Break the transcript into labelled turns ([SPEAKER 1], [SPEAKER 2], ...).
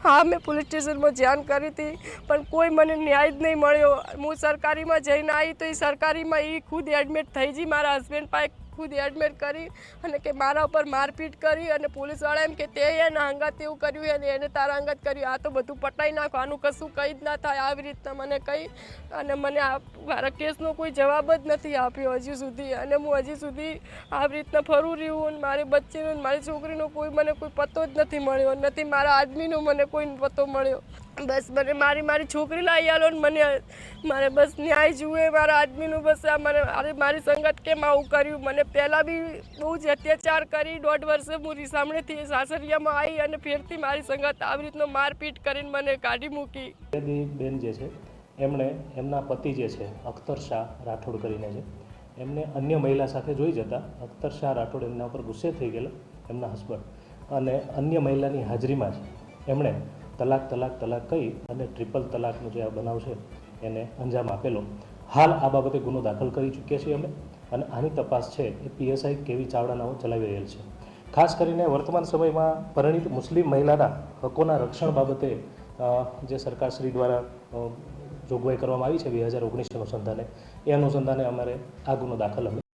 [SPEAKER 1] हाँ, मैं police station में जान करी थी पर कोई मने न्याय ज नहीं मळ्यो। हूँ सरकारी में जईने आई तो सरकारी में खुद एडमिट थई जी, मारा हस्बेंड पाए खुद एडमिट करी अने के मारा पर मारपीट करी अने पुलिसवाळा एम के ते एना हंगात एवुं कर्युं अने एने तारा हंगात कर्युं। आ तो बधुं पटाई नाखो, आनुं कशुं कई ज ना थाय। आवी रीतना मने कही अने मने मारा केसनो कोई जवाब ज नथी आप्यो हजी सुधी। अने हूँ हजी सुधी આવી રીતના ફરું રહ્યું અને મારી બચ્ચીનો મારી છોકરીનો કોઈ મને કોઈ પતો જ નથી મળ્યો, નથી મારા આદમીનો મને કોઈ પતો મળ્યો। બસ મને મારી છોકરી લાવી આલો ને મને મારે બસ ન્યાય જુએ મારા આદમીનું। બસ આ મને મારી સંગત કેમ આવું કર્યું? મને પહેલાં બી બહુ જ અત્યાચાર કરી। 1.5 વર્ષે હું રીસામણેથી સાસરિયામાં આવી અને ફેરથી મારી સંગત આવી રીતનો મારપીટ કરીને મને કાઢી મૂકી।
[SPEAKER 2] બેન જે છે એમણે એમના પતિ જે છે અખ્તર શાહ રાઠોડ કરીને છે, એમને અન્ય મહિલા સાથે જોઈ જતા અખ્તર શાહ રાઠોડ એમના ઉપર ગુસ્સે થઈ ગયેલા, એમના હસબન્ડ, અને અન્ય મહિલાની હાજરીમાં જ એમણે તલાક તલાક તલાક કહી અને ટ્રિપલ તલાકનો જે આ બનાવ છે એને અંજામ આપેલો। હાલ આ બાબતે ગુનો દાખલ કરી ચૂક્યા છીએ અમે અને આની તપાસ છે એ પીએસઆઈ કેવી ચાવડાનાઓ ચલાવી રહેલ છે। ખાસ કરીને વર્તમાન સમયમાં પરિણીત મુસ્લિમ મહિલાના હકોના રક્ષણ બાબતે જે સરકારશ્રી દ્વારા જોગવાઈ કરવામાં આવી છે 2019 અનુસંધાને, એ અનુસંધાને અમારે આ ગુનો દાખલ અમે